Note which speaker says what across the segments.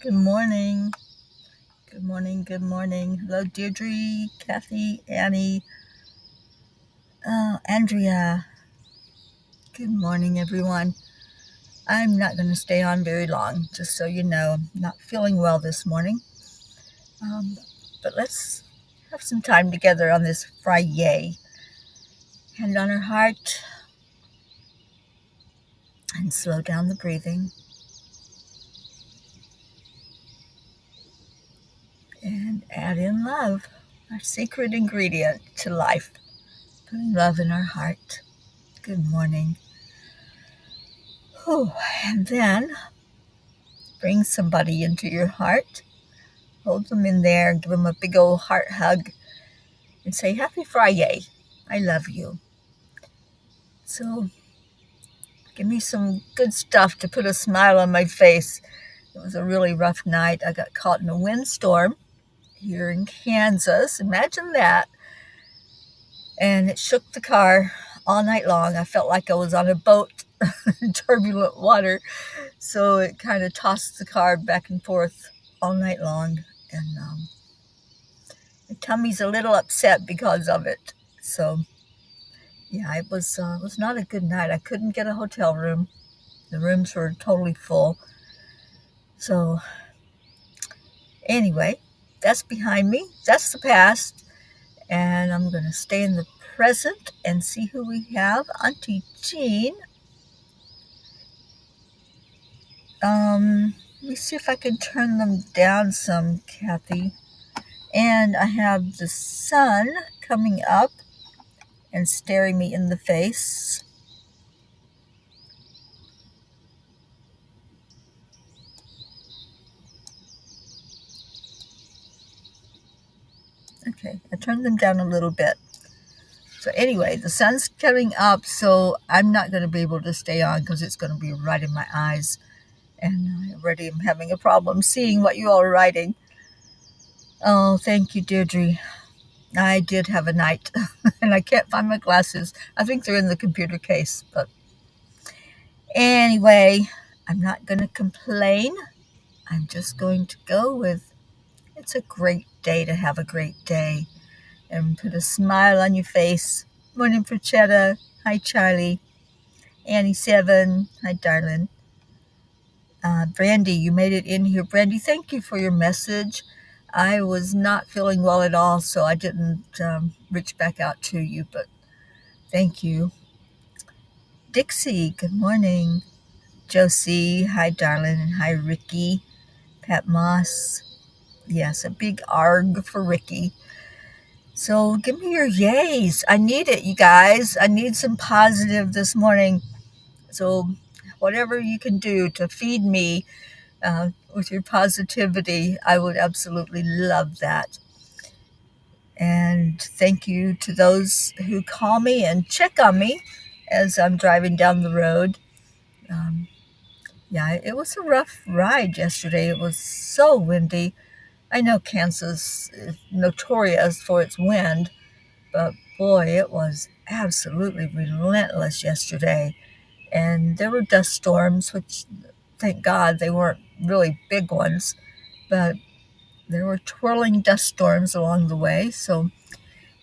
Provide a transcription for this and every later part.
Speaker 1: Good morning. Good morning. Good morning. Hello, Deirdre, Kathy, Annie, Andrea. Good morning, everyone. I'm not going to stay on very long, just so you know. I'm not feeling well this morning. Um, but let's have some time together on this Friday. Hand on our heart and slow down the breathing. And add in love, our secret ingredient to life. Putting love in our heart. Good morning. Whew. And then bring somebody into your heart, hold them in there, give them a big old heart hug, and say, Happy Friday. I love you. So give me some good stuff to put a smile on my face. It was a really rough night. I got caught in a windstorm here in Kansas. Imagine that. And it shook the car all night long. I felt like I was on a boat in turbulent water. So it kind of tossed the car back and forth all night long. And my tummy's a little upset because of it. So, yeah, it was not a good night. I couldn't get a hotel room. The rooms were totally full. So, anyway, that's behind me. That's the past. And I'm going to stay in the present and see who we have. Auntie Jean. Let me see if I can turn them down some, Kathy. And I have the sun coming up and staring me in the face. Okay, I turned them down a little bit. So anyway, the sun's coming up, so I'm not going to be able to stay on because it's going to be right in my eyes. And I already am having a problem seeing what you all are writing. Oh, thank you, Deirdre. I did have a night, and I can't find my glasses. I think they're in the computer case. But anyway, I'm not going to complain. I'm just going to go with, it's a great day to have a great day. And put a smile on your face. Morning, Frachetta. Hi, Charlie. Annie7. Hi, darling. Brandy, you made it in here. Brandy, thank you for your message. I was not feeling well at all, so I didn't reach back out to you, but thank you. Dixie, good morning. Josie, hi, darling. And hi, Ricky. Pat Moss. Yes, a big arg for Ricky. So give me your yays. I need it, you guys. I need some positive this morning. So whatever you can do to feed me with your positivity, I would absolutely love that. And thank you to those who call me and check on me as I'm driving down the road. Yeah, it was a rough ride yesterday. It was so windy. I know Kansas is notorious for its wind, but boy, it was absolutely relentless yesterday. And there were dust storms, which thank God they weren't really big ones, but there were twirling dust storms along the way. So,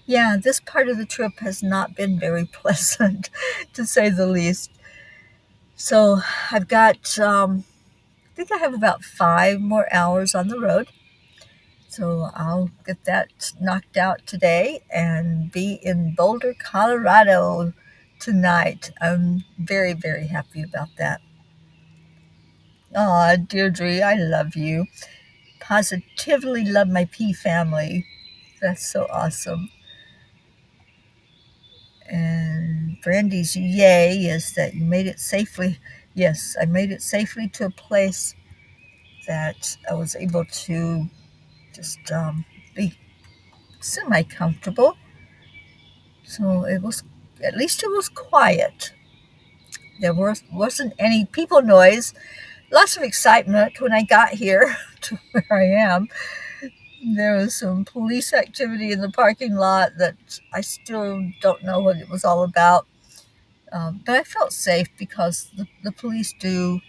Speaker 1: yeah, this part of the trip has not been very pleasant, to say the least. So, I've got, I think I have about 5 more hours on the road. So I'll get that knocked out today and be in Boulder, Colorado tonight. I'm very, very happy about that. Aw, Deirdre, I love you. Positively love my P family. That's so awesome. And Brandy's yay is that you made it safely. Yes, I made it safely to a place that I was able to just be semi-comfortable. So it was, at least it was quiet. Wasn't any people noise. Lots of excitement when I got here to where I am. There was some police activity in the parking lot that I still don't know what it was all about. But I felt safe because the police do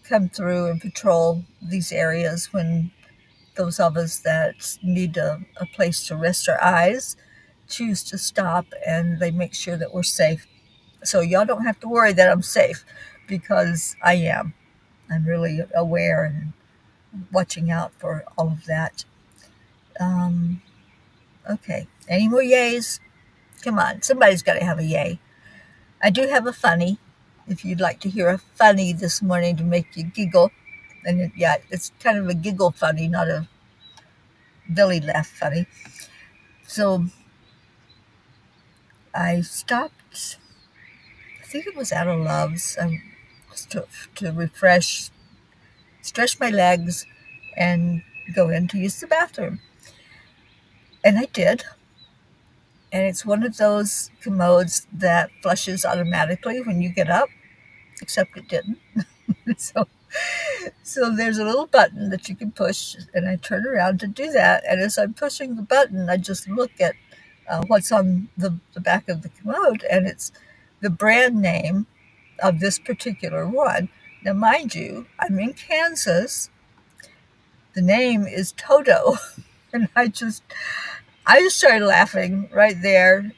Speaker 1: come through and patrol these areas when those of us that need a place to rest our eyes choose to stop, and they make sure that we're safe. So y'all don't have to worry that I'm safe, because I am. I'm really aware and watching out for all of that. Um, okay. Any more yays? Come on. Somebody's got to have a yay. I do have a funny. If you'd like to hear a funny this morning to make you giggle. And it's kind of a giggle funny, not a belly laugh funny. So I stopped, I think it was out of Love's, to refresh, stretch my legs, and go in to use the bathroom. And I did. And it's one of those commodes that flushes automatically when you get up, except it didn't. so, so there's a little button that you can push, and I turn around to do that. And as I'm pushing the button, I just look at what's on the back of the commode, and it's the brand name of this particular one. Now, mind you, I'm in Kansas. The name is Toto, and I just started laughing right there.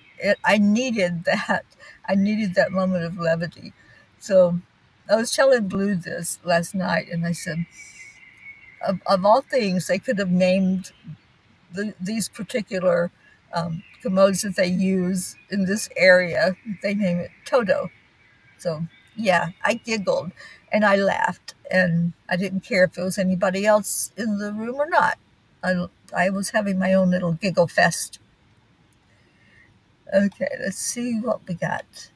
Speaker 1: I needed that. I needed that moment of levity. So I was telling Blue this last night, and I said, of all things, they could have named these particular commodes that they use in this area. They name it Toto. So yeah, I giggled and I laughed, and I didn't care if it was anybody else in the room or not. I was having my own little giggle fest. Okay, let's see what we got.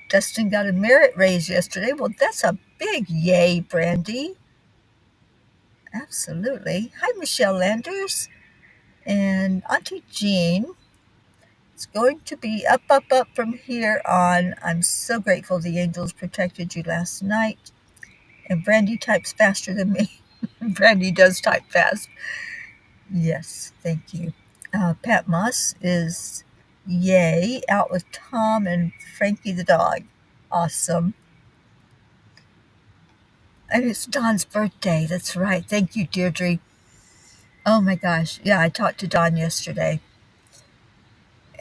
Speaker 1: Dustin got a merit raise yesterday. Well, that's a big yay, Brandy. Absolutely. Hi, Michelle Landers. And Auntie Jean. It's going to be up, up, up from here on. I'm so grateful the angels protected you last night. And Brandy types faster than me. Brandy does type fast. Yes, thank you. Pat Moss is yay, out with Tom and Frankie the dog. Awesome. And it's Don's birthday. That's right. Thank you, Deirdre. Oh my gosh. Yeah, I talked to Don yesterday.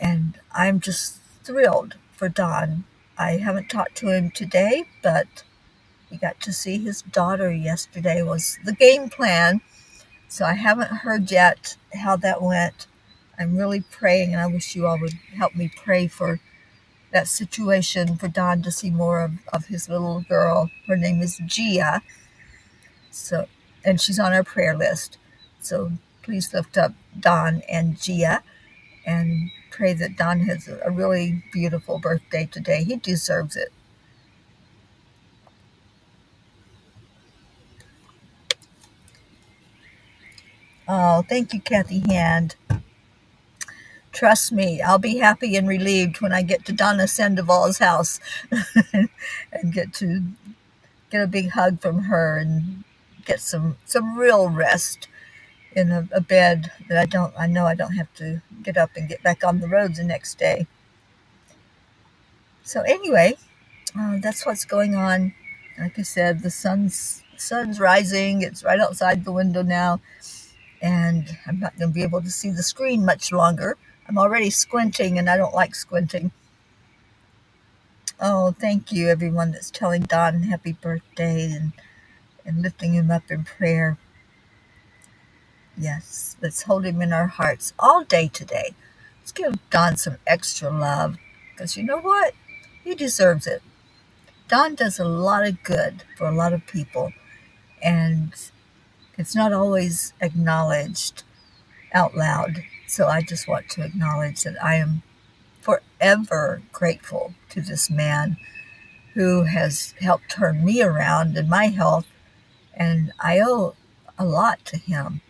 Speaker 1: And I'm just thrilled for Don. I haven't talked to him today, but we got to see his daughter yesterday was the game plan. So I haven't heard yet how that went. I'm really praying, and I wish you all would help me pray for that situation, for Don to see more of his little girl. Her name is Gia. So, and she's on our prayer list. So please lift up Don and Gia and pray that Don has a really beautiful birthday today. He deserves it. Oh, thank you, Kathy Hand. Trust me, I'll be happy and relieved when I get to Donna Sandoval's house and get a big hug from her and get some real rest in a bed that I know I don't have to get up and get back on the road the next day. So anyway, that's what's going on. Like I said, the sun's rising. It's right outside the window now, and I'm not going to be able to see the screen much longer. I'm already squinting, and I don't like squinting. Oh, thank you, everyone that's telling Don happy birthday and lifting him up in prayer. Yes, let's hold him in our hearts all day today. Let's give Don some extra love, because you know what? He deserves it. Don does a lot of good for a lot of people, and it's not always acknowledged out loud. So I just want to acknowledge that I am forever grateful to this man who has helped turn me around in my health, and I owe a lot to him.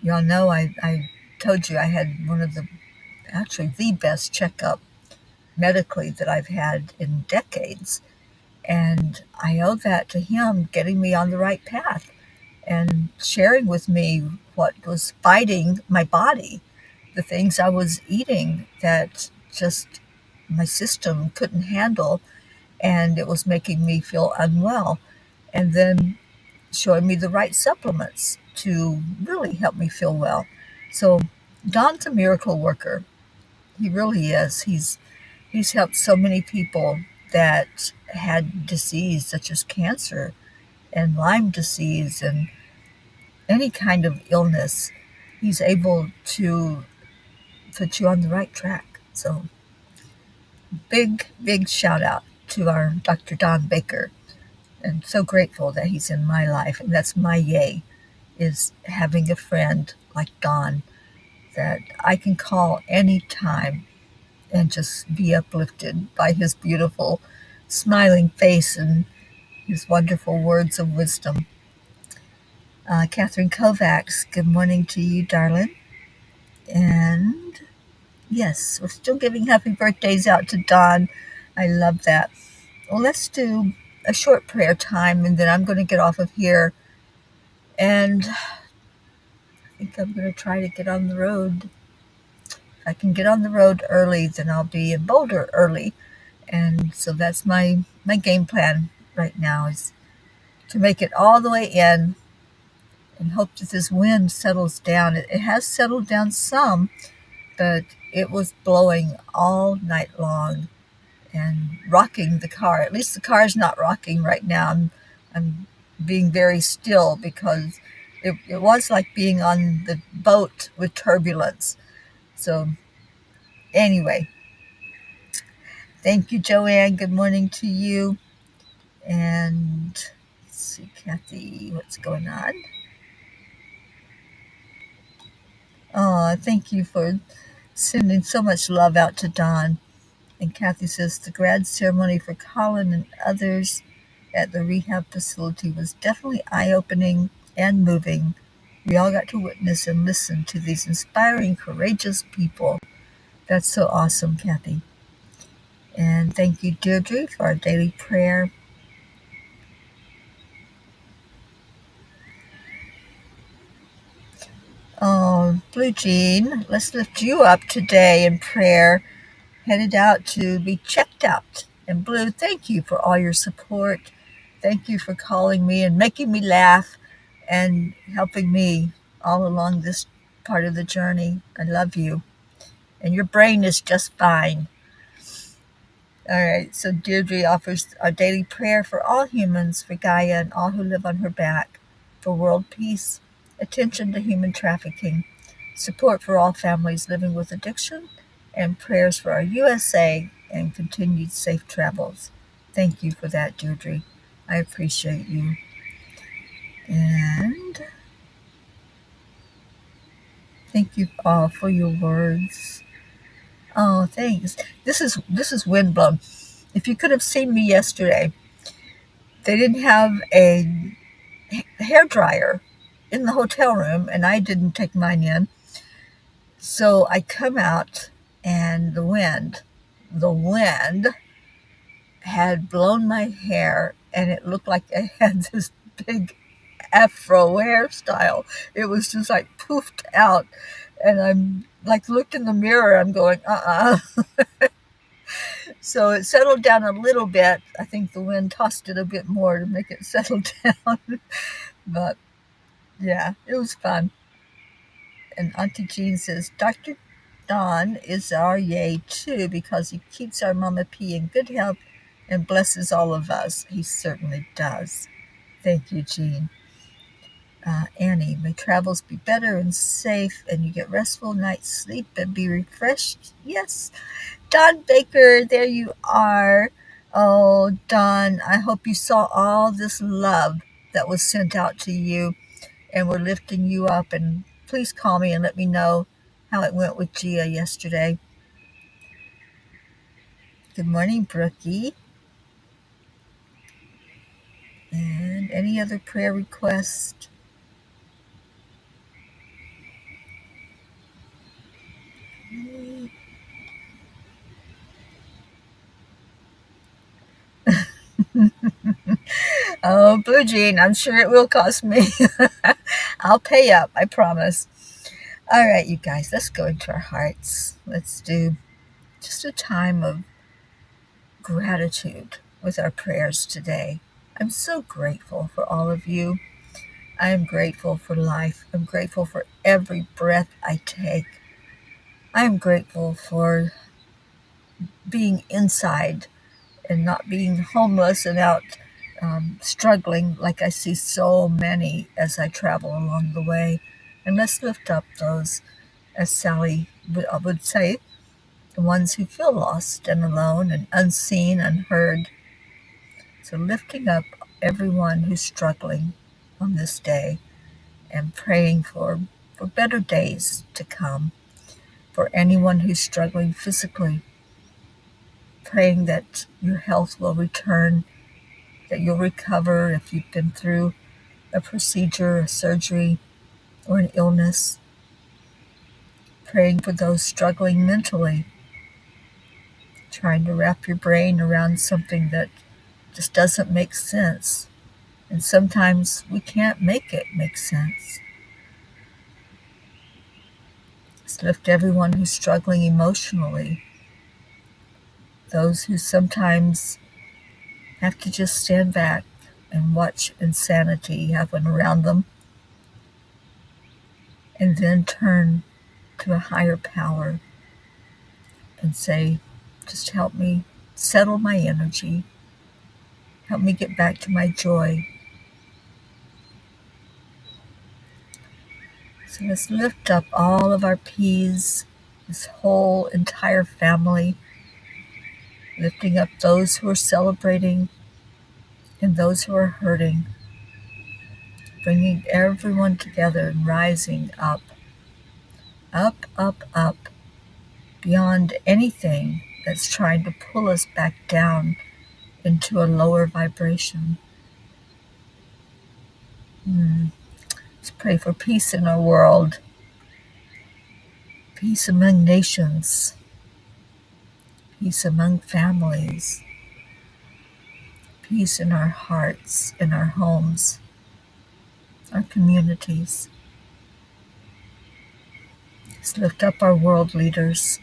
Speaker 1: Y'all know I told you I had actually the best checkup medically that I've had in decades. And I owe that to him getting me on the right path and sharing with me what was fighting my body, the things I was eating that just my system couldn't handle, and it was making me feel unwell. and then showing me the right supplements to really help me feel well. So Don's a miracle worker. He really is. He's helped so many people that had disease such as cancer and Lyme disease and any kind of illness. He's able to put you on the right track. So big shout out to our Dr. Don Baker. And so grateful that he's in my life. And that's my yay, is having a friend like Don that I can call anytime and just be uplifted by his beautiful smiling face and his wonderful words of wisdom. Catherine Kovacs, good morning to you, darling. And yes, we're still giving happy birthdays out to Don. I love that. Well, let's do a short prayer time, and then I'm going to get off of here. And I think I'm going to try to get on the road. If I can get on the road early, then I'll be in Boulder early. And so that's my game plan right now, is to make it all the way in and hope that this wind settles down. It has settled down some, but it was blowing all night long and rocking the car. At least the car is not rocking right now. I'm being very still because it was like being on the boat with turbulence. So anyway, thank you, Joanne. Good morning to you. And let's see, Kathy, what's going on? Oh, thank you for sending so much love out to Don. And Kathy says the grad ceremony for Colin and others at the rehab facility was definitely eye-opening and moving. We all got to witness and listen to these inspiring, courageous people. That's so awesome, Kathy. And thank you, Deirdre, for our daily prayer. Oh, Blue Jean, let's lift you up today in prayer. Headed out to be checked out. And Blue, thank you for all your support. Thank you for calling me and making me laugh and helping me all along this part of the journey. I love you. And your brain is just fine. All right, so Deirdre offers our daily prayer for all humans, for Gaia and all who live on her back, for world peace, attention to human trafficking, support for all families living with addiction, and prayers for our USA and continued safe travels. Thank you for that, Deirdre. I appreciate you. And thank you all for your words. Oh, thanks. This is windblown. If you could have seen me yesterday, they didn't have a hair dryer in the hotel room, and I didn't take mine in. So I come out, and the wind had blown my hair, and it looked like I had this big afro hairstyle. It was just like poofed out, and I'm like looked in the mirror. I'm going, So it settled down a little bit. I think the wind tossed it a bit more to make it settle down. But yeah, it was fun. And Auntie Jean says, Dr. Don is our yay too, because he keeps our Mama P in good health and blesses all of us. He certainly does. Thank you, Jean. Annie, may travels be better and safe, and you get restful night's sleep and be refreshed. Yes. Don Baker, there you are. Oh, Don, I hope you saw all this love that was sent out to you, and we're lifting you up. And please call me and let me know how it went with Gia yesterday. Good morning, Brookie. And any other prayer requests? Oh, Blue Jean, I'm sure it will cost me. I'll pay up, I promise. All right, you guys, let's go into our hearts. Let's do just a time of gratitude with our prayers today. I'm so grateful for all of you. I am grateful for life. I'm grateful for every breath I take. I am grateful for being inside and not being homeless and out struggling like I see so many as I travel along the way. And let's lift up those, as Sally would say, the ones who feel lost and alone and unseen, unheard. So lifting up everyone who's struggling on this day and praying for better days to come. For anyone who's struggling physically, praying that your health will return, that you'll recover if you've been through a procedure, a surgery, or an illness. Praying for those struggling mentally, trying to wrap your brain around something that just doesn't make sense. And sometimes we can't make it make sense. Let's lift everyone who's struggling emotionally, those who sometimes have to just stand back and watch insanity happen around them, and then turn to a higher power and say, just help me settle my energy, help me get back to my joy. So let's lift up all of our P's, this whole entire family, lifting up those who are celebrating and those who are hurting, bringing everyone together and rising up, up, up, up, beyond anything that's trying to pull us back down into a lower vibration. Let's pray for peace in our world, peace among nations, peace among families, peace in our hearts, in our homes, our communities. Let's lift up our world leaders,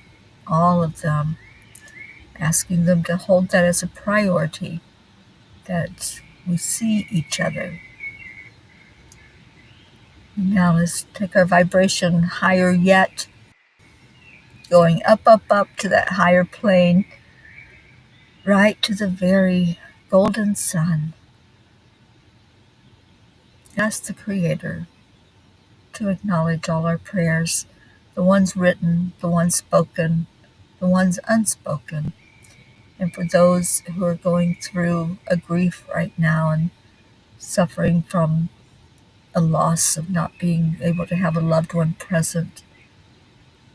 Speaker 1: all of them, asking them to hold that as a priority, that we see each other. Now let's take our vibration higher yet, going up, up, up to that higher plane, right to the very golden sun. Ask the Creator to acknowledge all our prayers, the ones written, the ones spoken, the ones unspoken. And for those who are going through a grief right now and suffering from a loss of not being able to have a loved one present,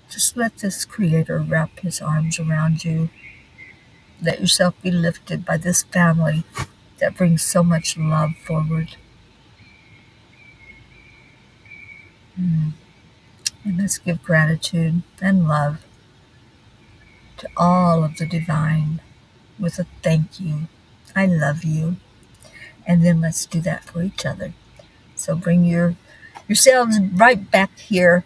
Speaker 1: just let this Creator wrap His arms around you. Let yourself be lifted by this family that brings so much love forward. And let's give gratitude and love to all of the divine with a thank you. I love you. And then let's do that for each other. So bring yourselves right back here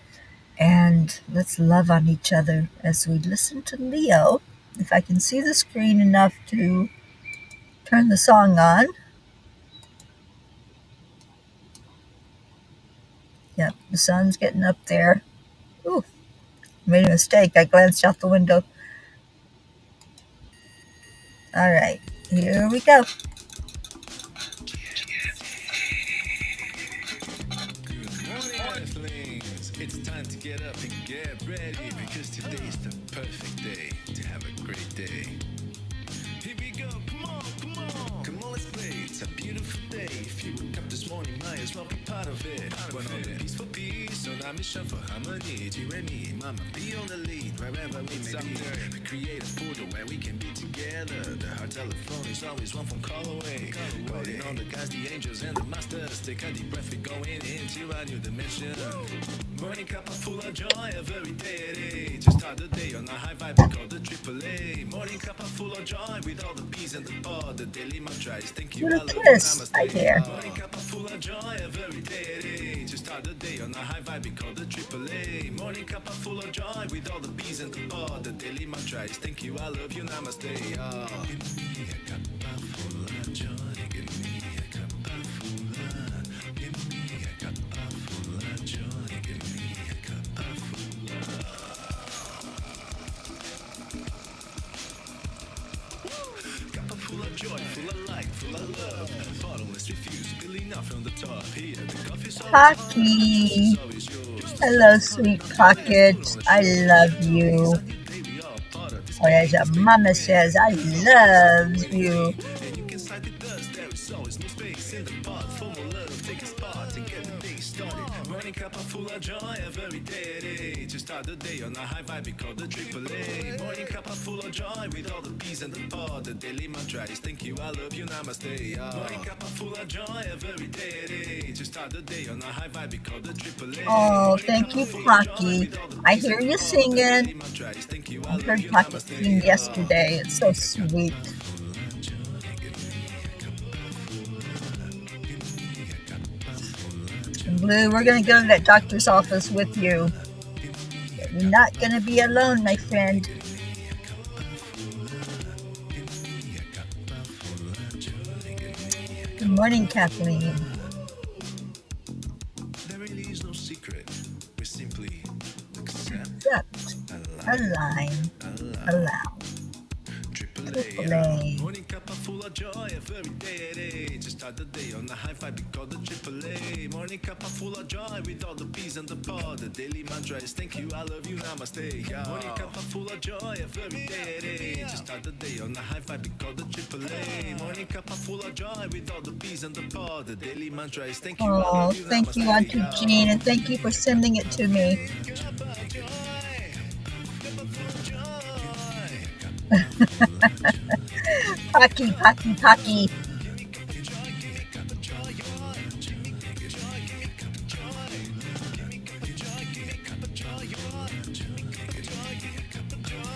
Speaker 1: and let's love on each other as we listen to Leo. If I can see the screen enough to turn the song on. Yep, the sun's getting up there. Ooh, made a mistake. I glanced out the window. All right, here we go.
Speaker 2: It's time to get up and get ready because today is the perfect day to have a great day. Here we go, come on, come on. Come on, let's play. It's a beautiful day. If you woke up this morning, might as well be part of it. We're on the peace for peace, on our mission for harmony. You and me, mama, be on the lead wherever we may be. We create a portal where we can be together. The heart telephone is always one phone call away. Calling on the guys, the angels, and the masters. Take a deep breath, we're going into a new dimension. Morning Cuppa full of joy, every day at 8. Just start the day on a high vibe, we call the AAA. Morning Cuppa full of joy, with all the P's and the pod. The daily mantra is thank you, I love you, namaste.
Speaker 1: Hi there.
Speaker 2: Morning Cuppa full of joy, every day at 8. Just start the day on a high vibe, we call the AAA. Morning Cuppa full of joy, with all the P's and the pod. The daily mantra is thank you, I love you, namaste. Give me a cuppa full of joy, give me full of light, full of love. Bottomless refuse, spilling out from the top. Here, the coffee's always hot, the juice is
Speaker 1: Pocky.
Speaker 2: always yours. The
Speaker 1: Hello,
Speaker 2: sun's out,
Speaker 1: sweet
Speaker 2: the highest
Speaker 1: Pocket.
Speaker 2: for
Speaker 1: I
Speaker 2: sure.
Speaker 1: love
Speaker 2: Every day's
Speaker 1: you.
Speaker 2: a new day, we are part of this
Speaker 1: Or as
Speaker 2: game.
Speaker 1: your
Speaker 2: This baby
Speaker 1: mama
Speaker 2: win,
Speaker 1: says, I
Speaker 2: always is the
Speaker 1: loves
Speaker 2: winning
Speaker 1: you.
Speaker 2: team. And you can side with us, there is always no space in the pot. For more love, take a spot to get the day started. Morning cup of full of joy, every day. To start the day on a high vibe, we call the triple A. Morning cup of full of joy with all the peas and the pod. The daily mantra is thank you, I love you, namaste. Morning cup of full of joy, every day. To start the day on a high vibe, we call the triple A.
Speaker 1: Oh,
Speaker 2: Morning
Speaker 1: thank
Speaker 2: cup of
Speaker 1: you,
Speaker 2: full of joy
Speaker 1: Pocky.
Speaker 2: with all the
Speaker 1: I
Speaker 2: peas
Speaker 1: hear
Speaker 2: and the
Speaker 1: you
Speaker 2: pod. The
Speaker 1: singing.
Speaker 2: daily mantra is thank you, I
Speaker 1: I
Speaker 2: love
Speaker 1: heard
Speaker 2: you,
Speaker 1: Pocket
Speaker 2: namaste.
Speaker 1: sing yesterday. It's so sweet. And Blue, we're going to go to that doctor's office with you. You're not going to be alone, my friend. Good morning, Kathleen.
Speaker 2: There really is no secret. We simply accept,
Speaker 1: Accept,
Speaker 2: align,
Speaker 1: align,
Speaker 2: allow.
Speaker 1: allow.
Speaker 2: Triple
Speaker 1: Triple
Speaker 2: A.
Speaker 1: A.
Speaker 2: Morning cup of full of joy every day. To start the day on a high five, we call the triple A. Morning cup of full of joy with all the peas and the pod. The daily mantra is thank you, I love you, namaste. Morning cup of full of joy every day. To start the day on a high five, we call the triple A. Morning cup of full of joy with all the peas and the pod. The daily mantra is thank you, I
Speaker 1: Oh,
Speaker 2: love you,
Speaker 1: thank you,
Speaker 2: namaste.
Speaker 1: Auntie Jean, and thank you for sending it to me.
Speaker 2: Cuppa joy, cup of full of joy.
Speaker 1: Pocky, Pocky, Pocky.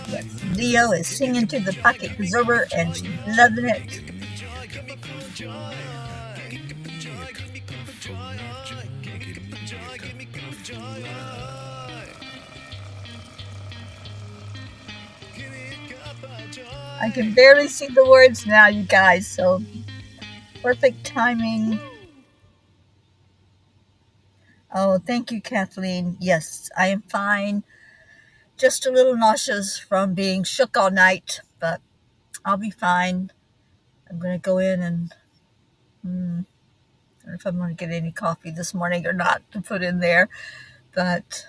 Speaker 1: Yes, Leo is singing to the Pocket Preserver, and she's loving it. I can barely see the words now, you guys, so perfect timing. Oh, thank you, Kathleen. Yes, I am fine. Just a little nauseous from being shook all night, but I'll be fine. I'm going to go in and I don't know if I'm going to get any coffee this morning or not to put in there, but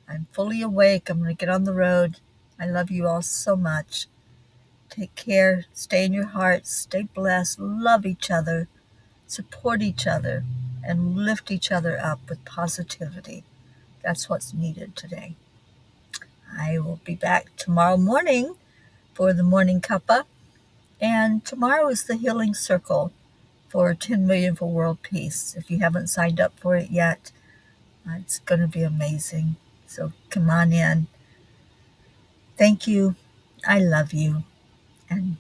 Speaker 1: I'm fully awake. I'm going to get on the road. I love you all so much. Take care. Stay in your hearts. Stay blessed. Love each other. Support each other. And lift each other up with positivity. That's what's needed today. I will be back tomorrow morning for the Morning Cuppa. And tomorrow is the Healing Circle for 10 million for world peace. If you haven't signed up for it yet, it's going to be amazing. So come on in. Thank you. I love you. And